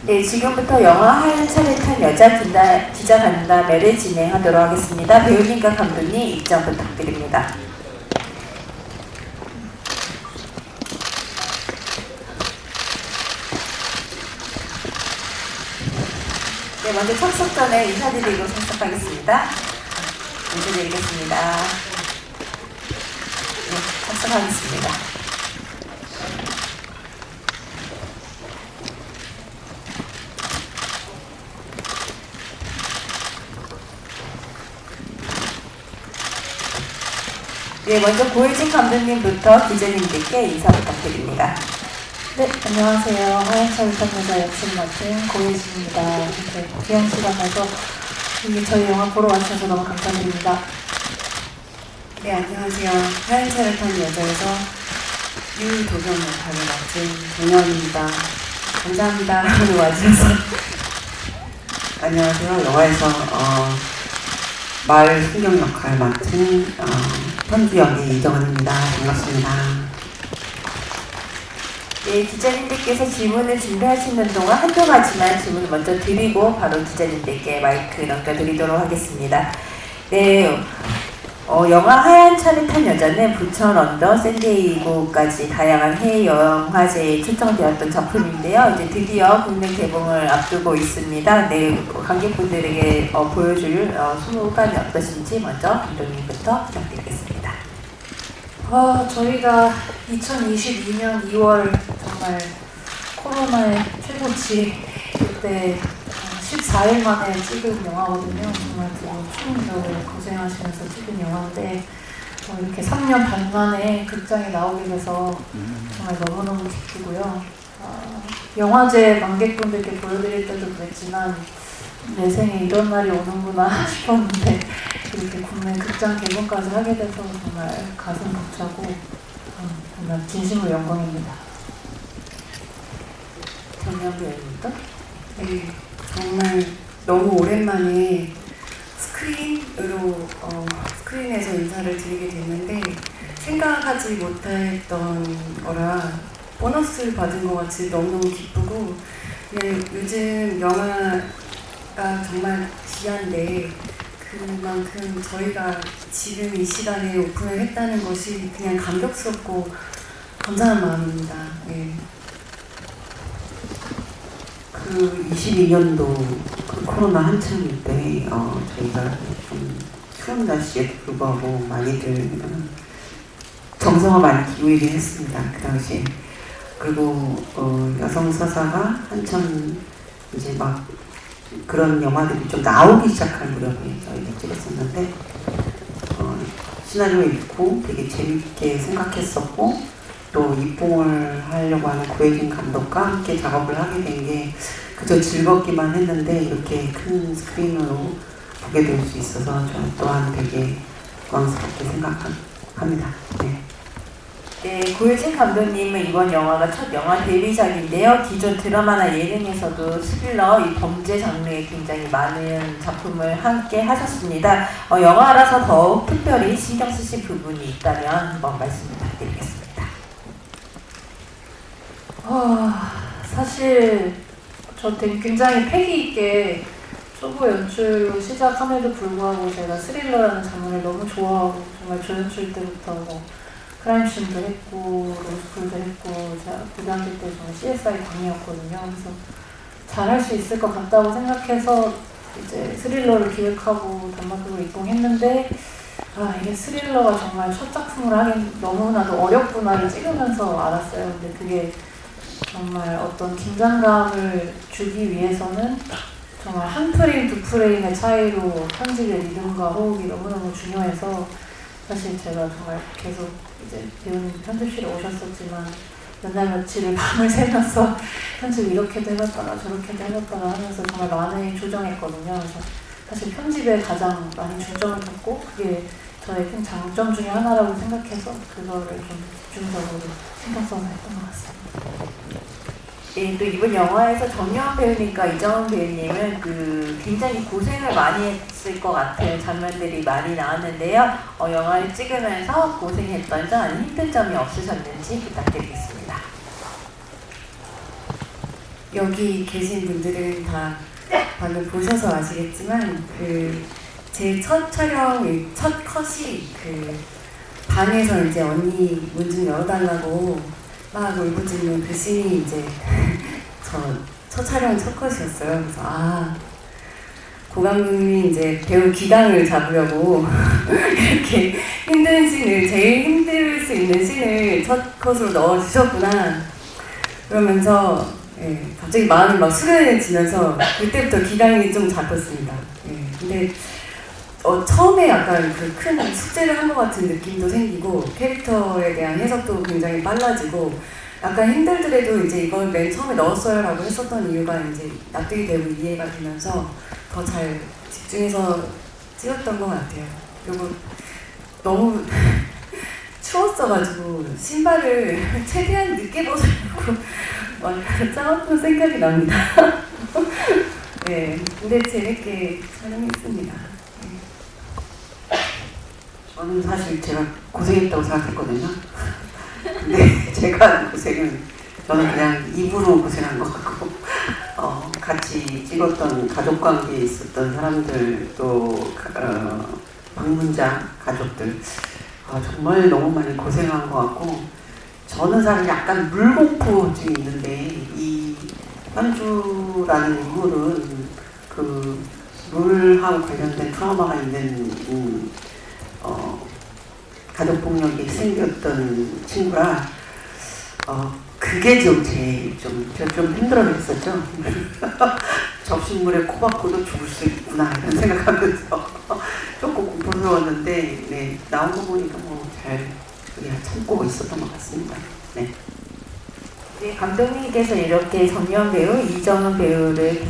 네, 지금부터 영화 하얀 차를 탄 여자 기자 간담회를 진행하도록 하겠습니다. 배우님과 감독님 입장 부탁드립니다. 네, 먼저 착석 전에 인사드리고 착석하겠습니다. 인사드리겠습니다. 네, 착석하겠습니다. 네, 먼저 고혜진 감독님부터 기자님들께 인사 부탁드립니다. 네, 안녕하세요. 하얀 차를 탄 여자 역을 맡은 고혜진입니다. 이렇게 귀한 시간 내서 저희 영화 보러 와주셔서 너무 감사드립니다. 네, 안녕하세요. 하얀 차를 탄 여자에서 유도경 역할을 맡은 정연입니다. 감사합니다. 오늘 와주셔서. 안녕하세요. 영화에서 마을 순경 역할 맡은 현주 연기 이정은입니다. 반갑습니다. 네, 기자님들께서 질문을 준비하시는 동안 한두 가지만 질문을 먼저 드리고 바로 기자님들께 마이크 넘겨드리도록 하겠습니다. 네, 영화 하얀 차를 탄 여자는 부천, 런던, 샌디에이고까지 다양한 해외 영화제에 초청되었던 작품인데요. 이제 드디어 국내 개봉을 앞두고 있습니다. 네, 관객분들에게 보여줄 소감이 어떠신지 먼저 감독님부터 부탁드리겠습니다. 저희가 2022년 2월 정말 코로나의 최고치 그때 14일 만에 찍은 영화거든요. 정말 추운 겨울 고생하시면서 찍은 영화인데 이렇게 3년 반 만에 극장에 나오게 돼서 정말 너무너무 기쁘고요. 영화제 관객분들께 보여드릴 때도 그랬지만 내 생에 이런 날이 오는구나 싶었는데 이렇게 국내 극장 개봉까지 하게 돼서 정말 가슴 벅차고 정말 진심으로 영광입니다. 정연 배우님부터? 네, 정말 너무 오랜만에 스크린에서 인사를 드리게 됐는데 생각하지 못했던 거라 보너스를 받은 것 같이 너무너무 기쁘고 요즘 영화가 정말 귀한데 그만큼 저희가 지금 이 시간에 오픈을 했다는 것이 그냥 감격스럽고 감사한 마음입니다. 네. 그 22년도 그 코로나 한창일 때 저희가 좀 추운 날씨에 불구하고 많이들 정성을 많이 기울이긴 했습니다. 그 당시에. 그리고 여성 서사가 한참 이제 막 그런 영화들이 좀 나오기 시작한 무렵에 저희가 찍었었는데 시나리오 읽고 되게 재밌게 생각했었고 또 입봉을 하려고 하는 고혜진 감독과 함께 작업을 하게 된 게 그저 즐겁기만 했는데 이렇게 큰 스크린으로 보게 될 수 있어서 저 또한 되게 영광스럽게 생각합니다. 네. 네, 고혜진 감독님은 이번 영화가 첫 영화 데뷔작인데요. 기존 드라마나 예능에서도 스릴러, 이 범죄 장르에 굉장히 많은 작품을 함께 하셨습니다. 영화라서 더욱 특별히 신경 쓰신 부분이 있다면 한번 말씀 부탁드리겠습니다. 사실 저 되게 굉장히 패기 있게 초보 연출로 시작함에도 불구하고 제가 스릴러라는 장르를 너무 좋아하고 정말 조연출 때부터 크라임씬도 했고 로스쿨도 했고 제가 고등학교 때 정말 CSI 광이었거든요. 그래서 잘할 수 있을 것 같다고 생각해서 이제 스릴러를 기획하고 단막극으로 입봉했는데 이게 스릴러가 정말 첫 작품을 하긴 너무나도 어렵구나를 찍으면서 알았어요. 근데 그게 정말 어떤 긴장감을 주기 위해서는 정말 한 프레임, 두 프레임의 차이로 편집의 리듬과 호흡이 너무너무 중요해서 사실 제가 정말 계속 이제 배우님 편집실에 오셨었지만 몇 날 며칠을 밤을 새면서 편집 이렇게도 해봤다가 저렇게도 해봤다가 하면서 정말 많이 조정했거든요. 그래서 사실 편집에 가장 많이 중점을 뒀고 그게 저의 큰 장점 중에 하나라고 생각해서 그거를 좀 집중적으로 신경 써서 했던 것 같습니다. 네, 또 이번 영화에서 정연 배우님과 이정은 배우님은 굉장히 고생을 많이 했을 것 같은 장면들이 많이 나왔는데요. 영화를 찍으면서 고생했던 점 아니면 힘든 점이 없으셨는지 부탁드리겠습니다. 여기 계신 분들은 다 방금 보셔서 아시겠지만 제 첫 촬영, 첫 컷이 방에서 이제 언니 문 좀 열어달라고 막 울부짖는 그 씬이 이제 첫 촬영 첫 컷이었어요. 그래서 고 감독님이 이제 배우 기강을 잡으려고 이렇게 힘든 씬을, 제일 힘들 수 있는 씬을 첫 컷으로 넣어주셨구나. 그러면서 갑자기 마음이 막 수려해지면서 그때부터 기강이 좀 잡혔습니다. 근데 처음에 약간 큰 숙제를 한 것 같은 느낌도 생기고 캐릭터에 대한 해석도 굉장히 빨라지고 약간 힘들더라도 이제 이걸 맨 처음에 넣었어요라고 했었던 이유가 이제 납득이 되고 이해가 되면서 더 잘 집중해서 찍었던 것 같아요. 그리고 너무 추웠어가지고 신발을 최대한 늦게 벗으려고 막 짜왔던 생각이 납니다. 네, 근데 재밌게 촬영했습니다. 저는 사실 제가 고생했다고 생각했거든요. 근데 제가 한 고생은 저는 그냥 입으로 고생한 것 같고 같이 찍었던 가족관계에 있었던 사람들 또 방문자 가족들 정말 너무 많이 고생한 것 같고 저는 사실 약간 물공포증이 있는데 이 현주라는 인물은 물하고 관련된 트라우마가 있는 가족폭력이 생겼던 친구라 그게 좀 제가 좀 힘들어했었죠. 접신물에 코 박고도 죽을 수 있구나 이런 생각하면서 조금 공포스러웠는데 네, 나온 거 보니까 잘 참고 있었던 것 같습니다. 네. 네, 감독님께서 이렇게 정연 배우, 이정은 배우를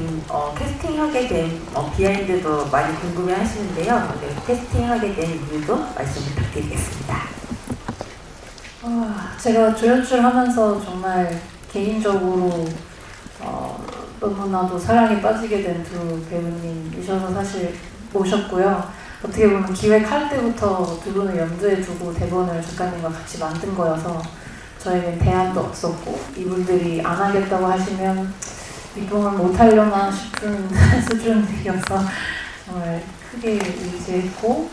캐스팅하게 된 비하인드도 많이 궁금해 하시는데요. 네, 캐스팅하게 된 이유도 말씀 부탁드리겠습니다. 제가 조연출 하면서 정말 개인적으로 너무나도 사랑에 빠지게 된 두 배우님이셔서 사실 모셨고요. 어떻게 보면 기획할 때부터 두 분을 염두에 두고 대본을 작가님과 같이 만든 거여서 저에겐 대안도 없었고 이분들이 안 하겠다고 하시면 이동을 못하려나 싶은 수준이어서 정말 크게 의지했고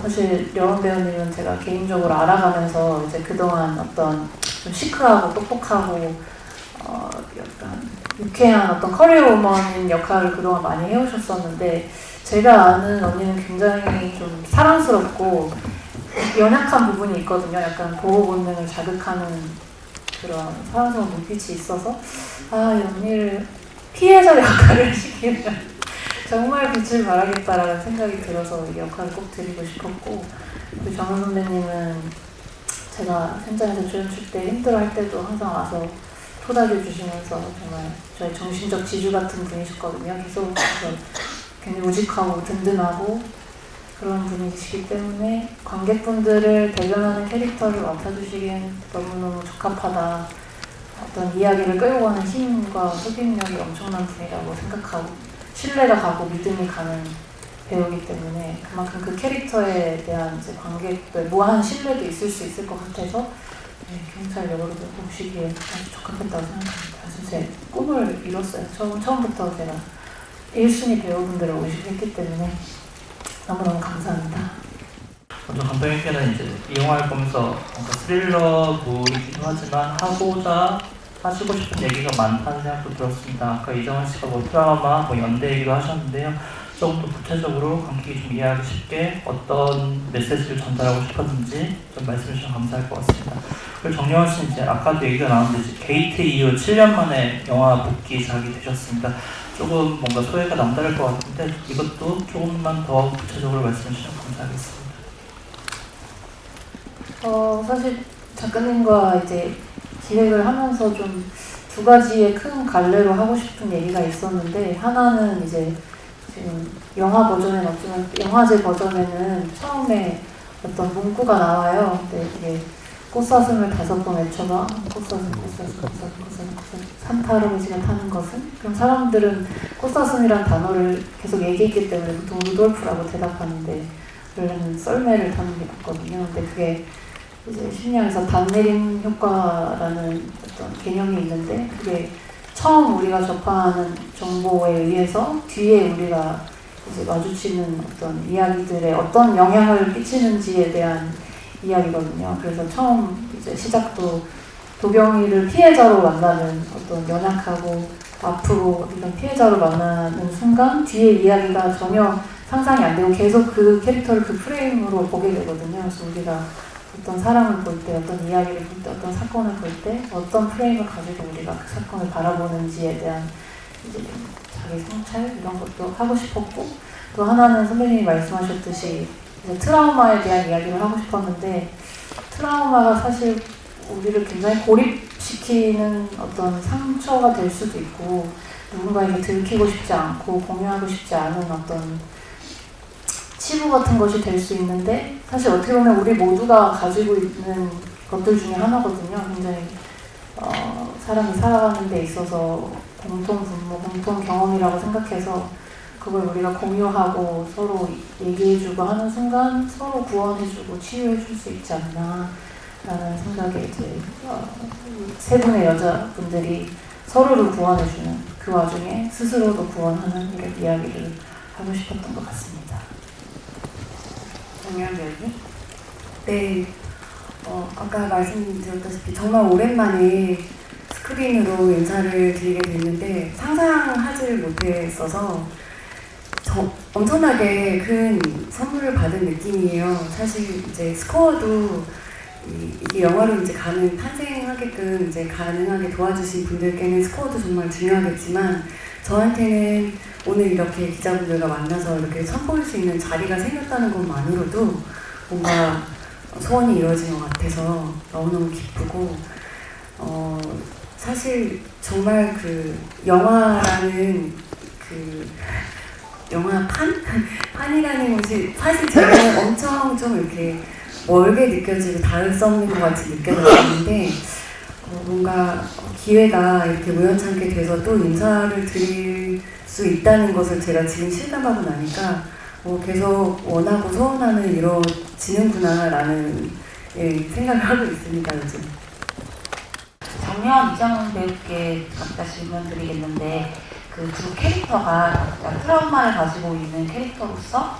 사실 여원 배우님은 제가 개인적으로 알아가면서 이제 그동안 어떤 좀 시크하고 똑똑하고 약간 유쾌한 어떤 커리어 우먼인 역할을 그동안 많이 해오셨었는데 제가 아는 언니는 굉장히 좀 사랑스럽고 연약한 부분이 있거든요. 약간 보호 본능을 자극하는 그런 사랑스러운 눈빛이 있어서 이 언니를 피해자 역할을 시키면 정말 빛을 발하겠다라는 생각이 들어서 이 역할을 꼭 드리고 싶었고 그리고 정은 선배님은 제가 현장에서 조연출 때 힘들어할 때도 항상 와서 토닥여주시면서 정말 저의 정신적 지주 같은 분이셨거든요. 계속 굉장히 우직하고 든든하고 그런 분이시기 때문에 관객분들을 대변하는 캐릭터를 맡아주시기엔 너무너무 적합하다. 어떤 이야기를 끌고 가는 힘과 흡입력이 엄청난 분이라고 생각하고 신뢰가 가고 믿음이 가는 배우기 때문에 그만큼 그 캐릭터에 대한 이제 관객들 무한 신뢰도 있을 수 있을 것 같아서 경찰 역으로도 보시기에 아주 적합했다고 생각합니다. 그래서 제 꿈을 이뤘어요. 처음부터 제가 1순위 배우분들을 오시했기 때문에 너무너무 감사합니다. 먼저 감독님께는 이제 이 영화를 보면서 뭔가 스릴러물이기도 하지만 하고자 하시고 싶은 얘기가 많다는 생각도 들었습니다. 아까 이정은 씨가 트라우마, 연대 얘기도 하셨는데요. 조금 더 구체적으로 관객이 좀 이해하기 쉽게 어떤 메시지를 전달하고 싶었는지 좀 말씀해 주시면 감사할 것 같습니다. 그리고 정여원 씨는 이제 아까도 얘기가 나왔는데 이제 게이트 이후 7년 만에 영화 복귀작이 되셨습니다. 조금 뭔가 소외가 남다를 것 같은데 이것도 조금만 더 구체적으로 말씀해 주시면 감사하겠습니다. 사실 작가님과 이제 기획을 하면서 좀 두 가지의 큰 갈래로 하고 싶은 얘기가 있었는데 하나는 이제 지금 영화 버전에는 없지만 영화제 버전에는 처음에 어떤 문구가 나와요. 근데 이게 꽃사슴을 5번 외쳐봐. 꽃사슴 산타 할아버지가 타는 것은? 그럼 사람들은 꽃사슴이란 단어를 계속 얘기했기 때문에 보통 루돌프라고 대답하는데 원래는 썰매를 타는 게 맞거든요. 근데 그게 이제 심리학에서 단내림 효과라는 어떤 개념이 있는데 그게 처음 우리가 접하는 정보에 의해서 뒤에 우리가 이제 마주치는 어떤 이야기들에 어떤 영향을 끼치는지에 대한 이야기거든요. 그래서 처음 이제 시작도 도경이를 피해자로 만나는 어떤 연약하고 아프고 이런 피해자로 만나는 순간 뒤에 이야기가 전혀 상상이 안 되고 계속 그 캐릭터를 그 프레임으로 보게 되거든요. 그래서 우리가 어떤 사람을 볼 때, 어떤 이야기를 볼 때, 어떤 사건을 볼 때 어떤 프레임을 가지고 우리가 그 사건을 바라보는지에 대한 이제 좀 자기 성찰 이런 것도 하고 싶었고, 또 하나는 선배님이 말씀하셨듯이 이제 트라우마에 대한 이야기를 하고 싶었는데, 트라우마가 사실 우리를 굉장히 고립시키는 어떤 상처가 될 수도 있고, 누군가에게 들키고 싶지 않고 공유하고 싶지 않은 어떤 치부 같은 것이 될 수 있는데, 사실 어떻게 보면 우리 모두가 가지고 있는 것들 중에 하나거든요. 굉장히 사람이 살아가는 데 있어서 공통 분모, 공통 경험이라고 생각해서 그걸 우리가 공유하고 서로 얘기해주고 하는 순간 서로 구원해주고 치유해줄 수 있지 않나 라는 생각에 이제 세 분의 여자분들이 서로를 구원해주는 그 와중에 스스로도 구원하는 이런 이야기를 하고 싶었던 것 같습니다. 정연 배우님? 네, 아까 말씀드렸다시피 정말 오랜만에 스크린으로 인사를 드리게 됐는데 상상하지를 못했어서 엄청나게 큰 선물을 받은 느낌이에요. 사실 이제 스코어도 이게 영화로 이제 탄생하게끔 이제 가능하게 도와주신 분들께는 스코어도 정말 중요하겠지만, 저한테는 오늘 이렇게 기자분들과 만나서 이렇게 선보일 수 있는 자리가 생겼다는 것만으로도 뭔가 소원이 이루어진 것 같아서 너무너무 기쁘고, 사실 정말 그 영화라는 그 판이라는 것이 사실 제가 엄청 좀 이렇게 멀게 느껴지고 닿을 수 없는 것 같이 느껴졌는데, 뭔가 기회가 이렇게 우연찮게 돼서 또 인사를 드릴 수 있다는 것을 제가 지금 실감하고 나니까 계속 원하고 소원하는 이루어지는구나라는 생각을 하고 있습니다, 요즘. 정연, 이장훈 배우께 각자 질문 드리겠는데, 그 두 캐릭터가 트라우마를 가지고 있는 캐릭터로서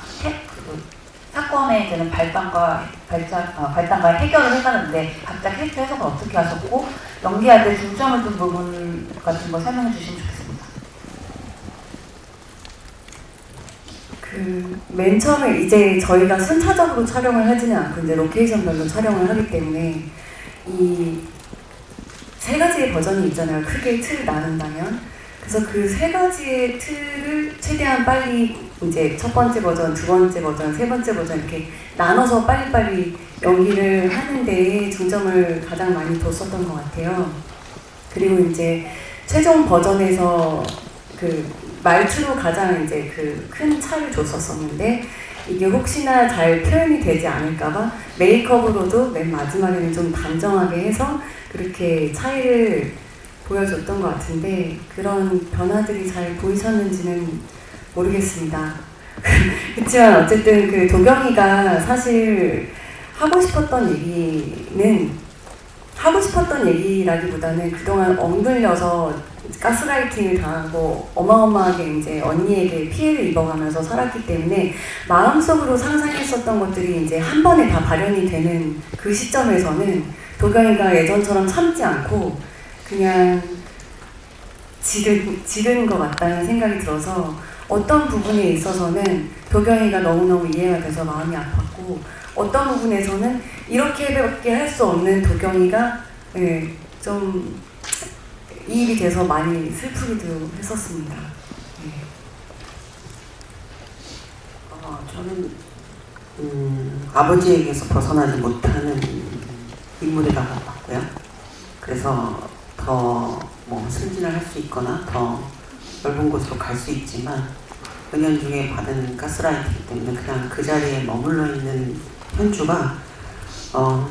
사건에 대한 발단과 해결을 해가는데 각자 캐릭터 해석은 어떻게 하셨고, 연기할 때 중점을 둔 부분 같은 거 설명해 주시면 좋겠습니다. 맨 처음에 이제 저희가 순차적으로 촬영을 하지는 않고 이제 로케이션별로 촬영을 하기 때문에 이 세 가지의 버전이 있잖아요. 크게 틀을 나눈다면. 그래서 그 세 가지의 틀을 최대한 빨리 이제 첫 번째 버전, 두 번째 버전, 세 번째 버전 이렇게 나눠서 빨리빨리 연기를 하는 데에 중점을 가장 많이 뒀었던 것 같아요. 그리고 이제 최종 버전에서 그 말투로 가장 이제 그 큰 차를 줬었었는데, 이게 혹시나 잘 표현이 되지 않을까봐 메이크업으로도 맨 마지막에는 좀 단정하게 해서 그렇게 차이를 보여줬던 것 같은데, 그런 변화들이 잘 보이셨는지는 모르겠습니다. 그렇지만 어쨌든 그 도경이가 사실 하고 싶었던 얘기라기보다는 그동안 엉들려서 가스라이팅을 당하고 어마어마하게 이제 언니에게 피해를 입어가면서 살았기 때문에 마음속으로 상상했었던 것들이 이제 한 번에 다 발현이 되는 그 시점에서는 도경이가 예전처럼 참지 않고 그냥 지른 것 같다는 생각이 들어서, 어떤 부분에 있어서는 도경이가 너무너무 이해가 돼서 마음이 아팠고, 어떤 부분에서는 이렇게밖에 할 수 없는 도경이가 좀 이입이 돼서 많이 슬프기도 했었습니다. 저는 아버지에게서 벗어나지 못하는 인물이라고 봤고요. 그래서 더 뭐 승진을 할 수 있거나 더 넓은 곳으로 갈 수 있지만 은연중에 받은 가스라이팅 때문에 그냥 그 자리에 머물러 있는 현주가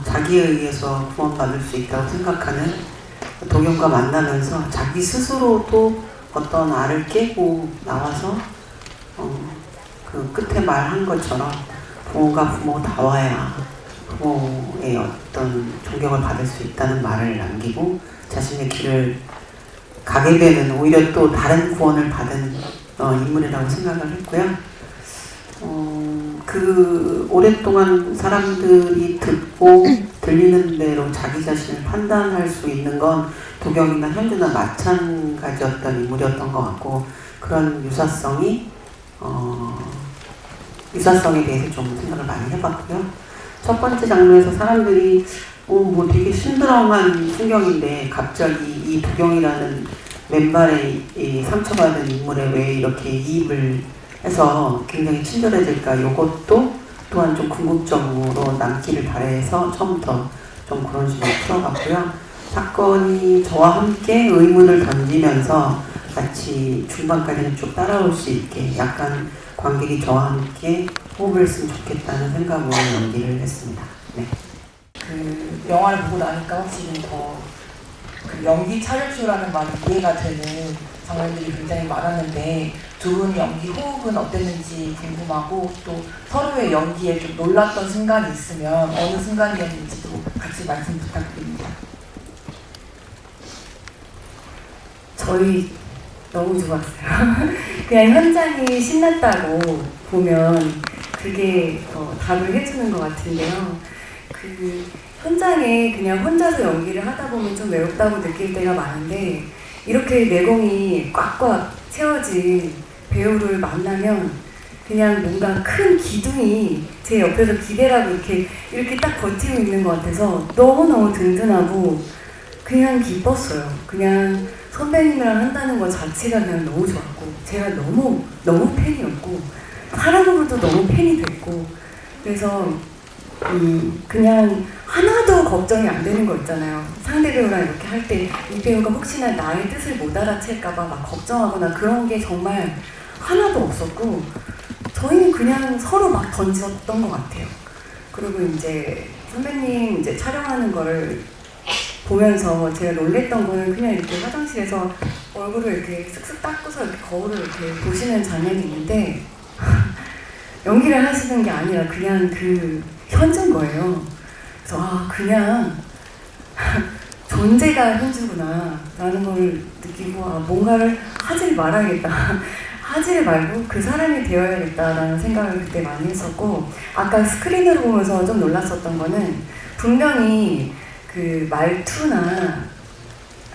자기에 의해서 구원받을 수 있다고 생각하는 도경과 만나면서 자기 스스로도 어떤 알을 깨고 나와서 그 끝에 말한 것처럼 부모가 부모다워야 부모의 어떤 존경을 받을 수 있다는 말을 남기고 자신의 길을 가게 되는 오히려 또 다른 구원을 받은 인물이라고 생각을 했고요. 그 오랫동안 사람들이 듣고 들리는 대로 자기 자신을 판단할 수 있는 건 도경이나 현주나 마찬가지였던 인물이었던 것 같고, 그런 유사성에 대해서 좀 생각을 많이 해봤고요. 첫 번째 장면에서 사람들이 뭐 되게 심드렁한 풍경인데 갑자기 이 도경이라는 맨발에 이 상처받은 인물에 왜 이렇게 이입을 해서 굉장히 친절해질까, 이것도 또한 좀 궁금점으로 남기를 바라해서 처음부터 좀 그런 식으로 풀어봤고요. 사건이 저와 함께 의문을 던지면서 같이 중반까지는 쭉 따라올 수 있게 약간 관객이 저와 함께 호흡을 했으면 좋겠다는 생각으로 연기를 했습니다. 네. 그 영화를 보고 나니까 확실히 더 그 연기 차별주라는 말이 이해가 되는 장면들이 굉장히 많았는데, 두 분 연기 호흡은 어땠는지 궁금하고, 또 서로의 연기에 좀 놀랐던 순간이 있으면 어느 순간이었는지도 같이 말씀 부탁드립니다. 저희 너무 좋았어요. 그냥 현장이 신났다고 보면 그게 답을 해주는 것 같은데요. 그 현장에 그냥 혼자서 연기를 하다 보면 좀 외롭다고 느낄 때가 많은데, 이렇게 내공이 꽉꽉 채워진 배우를 만나면 그냥 뭔가 큰 기둥이 제 옆에서 기대라고 이렇게 딱 버티고 있는 것 같아서 너무너무 든든하고 그냥 기뻤어요. 그냥 선배님이랑 한다는 것 자체가 그냥 너무 좋았고, 제가 너무 팬이었고, 사랑으로도 너무 팬이 됐고, 그래서 그냥 하나도 걱정이 안 되는 거 있잖아요. 상대 배우랑 이렇게 할 때 이 배우가 혹시나 나의 뜻을 못 알아챌까봐 막 걱정하거나 그런 게 정말 하나도 없었고, 저희는 그냥 서로 막 던졌던 것 같아요. 그리고 이제 선배님 이제 촬영하는 거를 보면서 제가 놀랬던 거는, 그냥 이렇게 화장실에서 얼굴을 이렇게 쓱쓱 닦고서 이렇게 거울을 이렇게 보시는 장면이 있는데 연기를 하시는 게 아니라 그냥 그 현주인 거예요. 그래서 그냥 존재가 현주구나 라는 걸 느끼고, 뭔가를 하질 말아야겠다. 하지를 말고 그 사람이 되어야겠다라는 생각을 그때 많이 했었고, 아까 스크린으로 보면서 좀 놀랐었던 거는, 분명히 그 말투나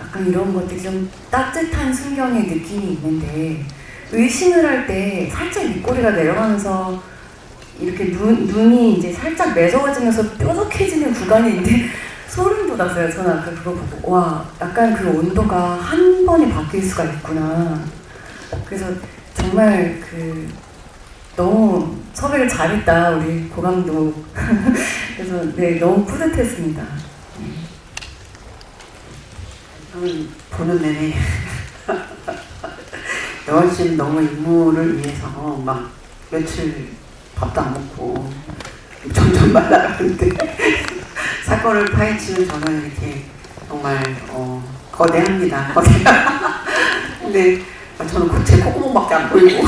약간 이런 것들이 좀 따뜻한 순경의 느낌이 있는데, 의심을 할 때 살짝 입꼬리가 내려가면서 이렇게 눈이 이제 살짝 매서워지면서 뾰족해지는 구간이 있는데 소름 돋았어요. 저는 아까 그거 보고, 와, 약간 그 온도가 한 번에 바뀔 수가 있구나. 그래서 정말 너무 섭외를 잘했다, 우리 고감독. 그래서 네, 너무 뿌듯했습니다. 저는 보는 내내 여원 씨는 너무 인물을 위해서 막 며칠 밥도 안 먹고 점점 말라가는데 사건을 파헤치는 저는 이렇게 정말 거대합니다. 근데 저는 제 콧구멍밖에 안 보이고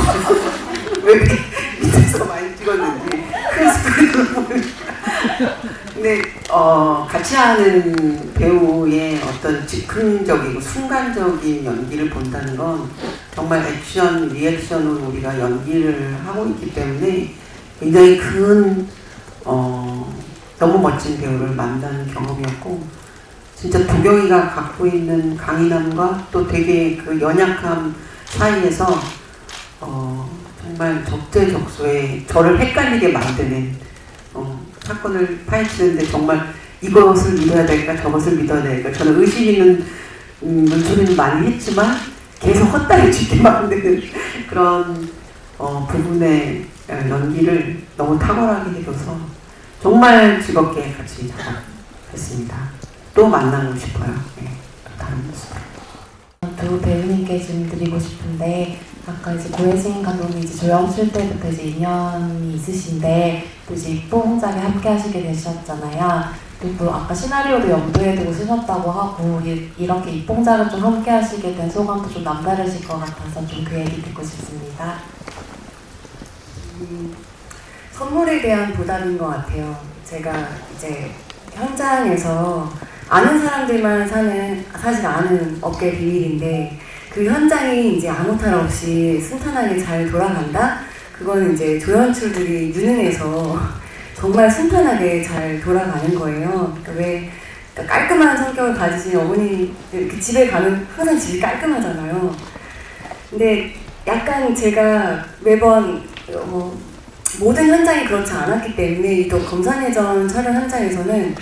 왜 이렇게 밑에서 많이 찍었는지 큰 스크린으로 보는. 근데 같이 하는 배우의 어떤 즉흥적이고 순간적인 연기를 본다는 건 정말 액션, 리액션으로 우리가 연기를 하고 있기 때문에 굉장히 큰 너무 멋진 배우를 만나는 경험이었고, 진짜 도경이가 갖고 있는 강인함과 또 되게 그 연약함 사이에서 정말 적재적소에 저를 헷갈리게 만드는 사건을 파헤치는데 정말 이것을 믿어야 될까 저것을 믿어야 될까, 저는 의심 있는 눈초리는 많이 했지만 계속 헛다리짓게 만드는 그런 부분의 연기를 너무 탁월하게 해줘서 정말 즐겁게 같이 작업했습니다. 또 만나고 싶어요. 네, 다른 모습으로. 두 배우님께 질문드리고 싶은데, 아까 이제 고혜진 감독님 이제 조연출 때부터 이제 인연이 있으신데 또 이제 입봉작에 함께 하시게 되셨잖아요. 그리고 아까 시나리오도 염두에 두고 쓰셨다고 하고, 이렇게 입봉작을 좀 함께 하시게 된 소감도 좀 남다르실 것 같아서 좀 그 얘기 듣고 싶습니다. 선물에 대한 보답인 것 같아요. 제가 이제 현장에서 아는 사람들만 사실 아는 업계 비밀인데 그 현장이 이제 아무 탈 없이 순탄하게 잘 돌아간다? 그거는 이제 조연출들이 유능해서 정말 순탄하게 잘 돌아가는 거예요. 그러니까 깔끔한 성격을 가지신 어머니, 이렇게 집에 가면 항상 집이 깔끔하잖아요. 근데 약간 제가 매번 모든 현장이 그렇지 않았기 때문에 또 검사내전 촬영 현장에서는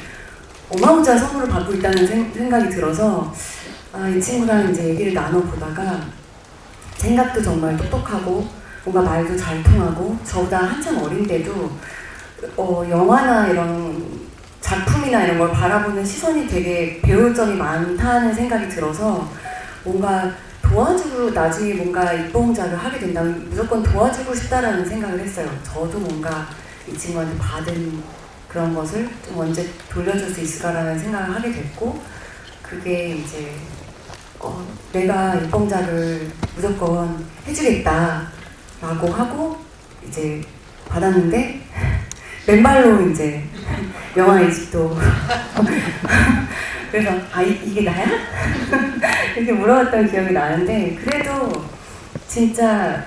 어마무지한 선물을 받고 있다는 생각이 들어서 이 친구랑 이제 얘기를 나눠보다가 생각도 정말 똑똑하고 뭔가 말도 잘 통하고 저보다 한참 어린데도 영화나 이런 작품이나 이런 걸 바라보는 시선이 되게 배울 점이 많다는 생각이 들어서 뭔가 나중에 뭔가 입봉작을 하게 된다면 무조건 도와주고 싶다라는 생각을 했어요. 저도 뭔가 이 친구한테 받은 그런 것을 좀 언제 돌려줄 수 있을까라는 생각을 하게 됐고, 그게 이제 내가 입봉작을 무조건 해주겠다라고 하고 이제 받았는데 맨발로 이제 영화 이집도 그래서 이게 나야? 이렇게 물어봤던 기억이 나는데, 그래도 진짜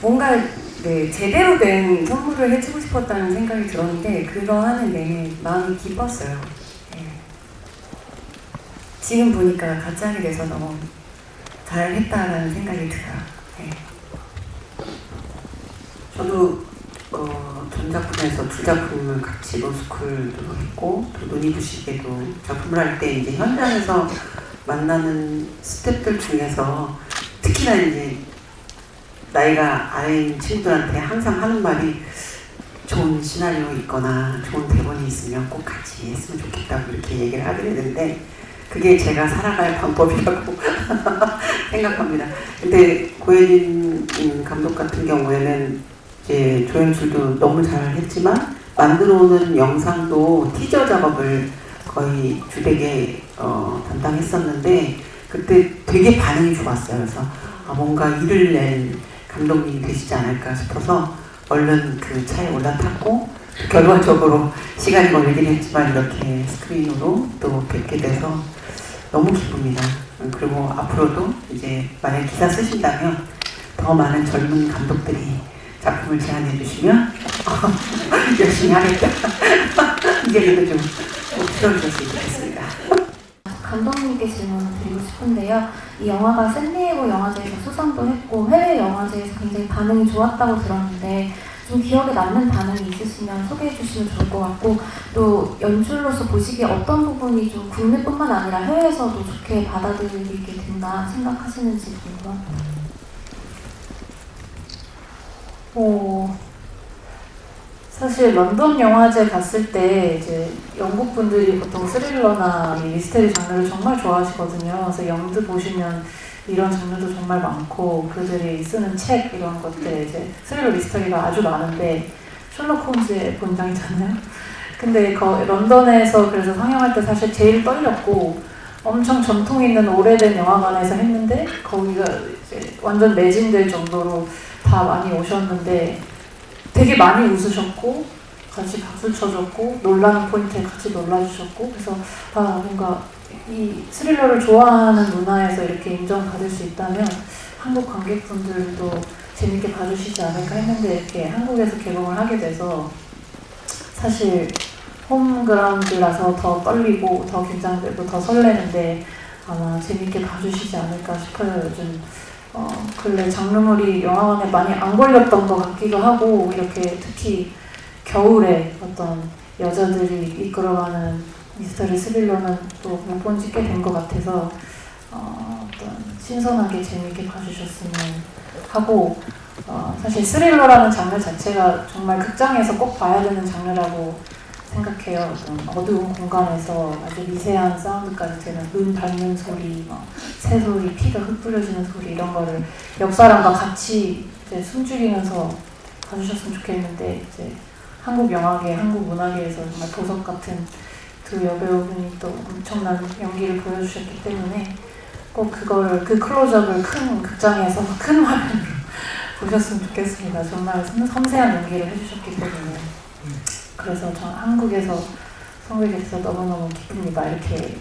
뭔가 제대로 된 선물을 해주고 싶었다는 생각이 들었는데 그거 하는 내내 마음이 기뻤어요. 네. 지금 보니까 같이 하게 돼서 너무 잘했다라는 생각이 들어요. 네. 저도 전작품에서 두 작품을 같이 로스쿨도 했고 또 눈이 부시게도 작품을 할 때 이제 현장에서 만나는 스태프들 중에서 특히나 이제 나이가 아래인 친구들한테 항상 하는 말이 좋은 시나리오 있거나 좋은 대본이 있으면 꼭 같이 했으면 좋겠다고 이렇게 얘기를 하게 되는데 그게 제가 살아갈 방법이라고 생각합니다. 근데 고혜진 감독 같은 경우에는 이제 조연출도 너무 잘 했지만 만들어 오는 영상도 티저 작업을 거의 주되게 담당했었는데 그때 되게 반응이 좋았어요. 그래서 뭔가 일을 낼 감독님이 되시지 않을까 싶어서 얼른 그 차에 올라탔고 결과적으로 시간이 걸리긴 했지만 이렇게 스크린으로 또 뵙게 돼서 너무 기쁩니다. 그리고 앞으로도 이제 만약 기사 쓰신다면 더 많은 젊은 감독들이 작품을 제안해 주시면 열심히 하겠다. 이 얘기도 좀 들어주셨으면 좋겠습니다. 감독님께 질문을 드리고 싶은데요. 이 영화가 샌디에고 영화제에서 수상도 했고 해외 영화제에서 굉장히 반응이 좋았다고 들었는데 좀 기억에 남는 반응이 있으시면 소개해 주시면 좋을 것 같고, 또 연출로서 보시기에 어떤 부분이 좀 국내뿐만 아니라 해외에서도 좋게 받아들이게 된다 생각하시는지 궁금합니다. 사실 런던 영화제 갔을 때 이제 영국 분들이 보통 스릴러나 미스테리 장르를 정말 좋아하시거든요. 그래서 영드 보시면 이런 장르도 정말 많고 그들이 쓰는 책 이런 것들 이제 스릴러 미스터리가 아주 많은데 셜록 홈즈의 본장이잖아요. 근데 런던에서 그래서 상영할 때 사실 제일 떨렸고 엄청 전통 있는 오래된 영화관에서 했는데 거기가 이제 완전 매진될 정도로 다 많이 오셨는데 되게 많이 웃으셨고 같이 박수 쳐줬고 놀라는 포인트에 같이 놀라주셨고, 그래서 뭔가 이 스릴러를 좋아하는 문화에서 이렇게 인정받을 수 있다면 한국 관객분들도 재밌게 봐주시지 않을까 했는데 이렇게 한국에서 개봉을 하게 돼서 사실 홈그라운드라서 더 떨리고 더 긴장되고 더 설레는데 아마 재밌게 봐주시지 않을까 싶어요. 요즘 근래 장르물이 영화관에 많이 안 걸렸던 것 같기도 하고, 이렇게 특히 겨울에 어떤 여자들이 이끌어가는 미스터리 스릴러는 또 몇 번 찍게 된 것 같아서 어떤 신선하게 재밌게 봐주셨으면 하고, 사실 스릴러라는 장르 자체가 정말 극장에서 꼭 봐야 되는 장르라고 생각해요. 어두운 공간에서 아주 미세한 사운드까지 되는 눈 밟는 소리, 새소리, 피가 흩뿌려지는 소리 이런 거를 옆 사람과 같이 이제 숨죽이면서 봐주셨으면 좋겠는데, 이제 한국 영화계, 한국 문화계에서 정말 보석 같은 두 여배우분이 또 엄청난 연기를 보여주셨기 때문에 꼭 그 클로즈업을 큰 극장에서 큰 화면으로 보셨으면 좋겠습니다. 정말 섬세한 연기를 해주셨기 때문에. 그래서 저 한국에서 선배께서 너무너무 기쁩니다. 이렇게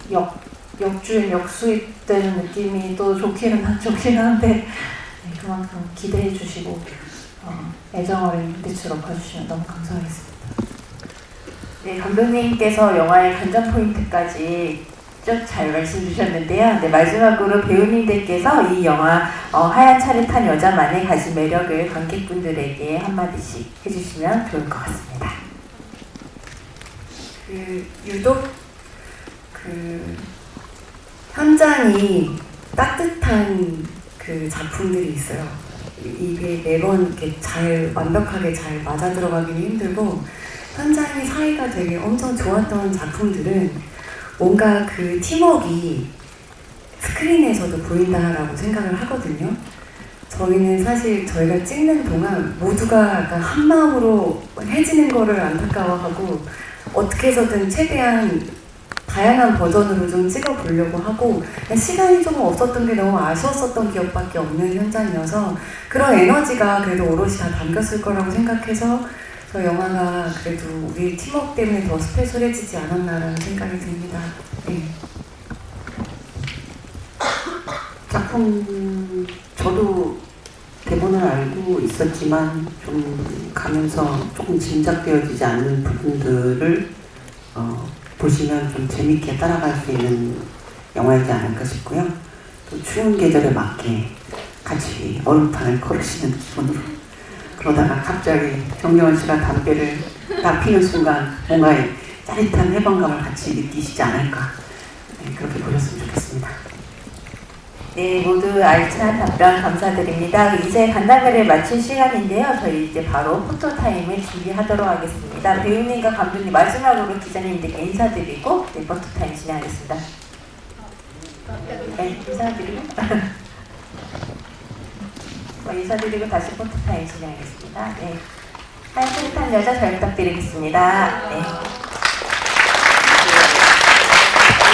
역주행, 역수입되는 느낌이 또 좋기는 한데 네, 그만큼 기대해 주시고 애정 어린 눈빛으로 봐주시면 너무 감사하겠습니다. 네, 감독님께서 영화의 관전 포인트까지 쭉 잘 말씀 주셨는데요. 네, 마지막으로 배우님들께서 이 영화 하얀 차를 탄 여자만의 가진 매력을 관객분들에게 한마디씩 해주시면 좋을 것 같습니다. 유독 현장이 따뜻한 작품들이 있어요. 이게 매번 이렇게 완벽하게 잘 맞아 들어가기는 힘들고, 현장의 사이가 되게 엄청 좋았던 작품들은 뭔가 팀워크가 스크린에서도 보인다라고 생각을 하거든요. 저희는 사실 저희가 찍는 동안 모두가 약간 한 마음으로 해지는 거를 안타까워하고 어떻게 해서든 최대한 다양한 버전으로 좀 찍어보려고 하고, 시간이 조금 없었던 게 너무 아쉬웠었던 기억밖에 없는 현장이어서 그런 에너지가 그래도 오롯이 다 담겼을 거라고 생각해서 저 영화가 그래도 우리 팀워크 때문에 더 스페셜해지지 않았나라는 생각이 듭니다. 네. 작품 저도 대본을 알고 있었지만 좀 가면서 조금 짐작되어지지 않는 부분들을 보시면 좀 재밌게 따라갈 수 있는 영화이지 않을까 싶고요. 또 추운 계절에 맞게 같이 얼음탕을 걸으시는 기분으로, 그러다가 갑자기 정여원 씨가 담배를 딱 피는 순간 뭔가 짜릿한 해방감을 같이 느끼시지 않을까, 네, 그렇게 보셨으면 좋겠습니다. 네, 모두 알찬 답변 감사드립니다. 이제 간담회를 마칠 시간인데요. 저희 이제 바로 포토타임을 준비하도록 하겠습니다. 배우님과 감독님 마지막으로 기자님들께 인사드리고 네, 포토타임 진행하겠습니다. 네, 인사드리고 인사드리고 다시 포토타임 진행하겠습니다. 네, 하얀 차를 탄 여자 잘 부탁드리겠습니다. 네.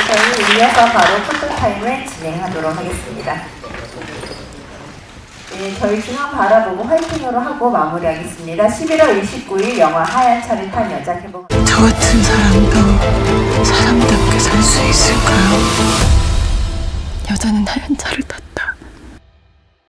저희 이어서 바로 포토타임을 진행하도록 하겠습니다. 네, 저희 중앙 바라보고 화이팅으로 하고 마무리하겠습니다. 11월 29일 영화 하얀 차를 탄 여자 개봉. 저 같은 사람도 사람답게 살 수 있을까요? 여자는 하얀 차를 탔다.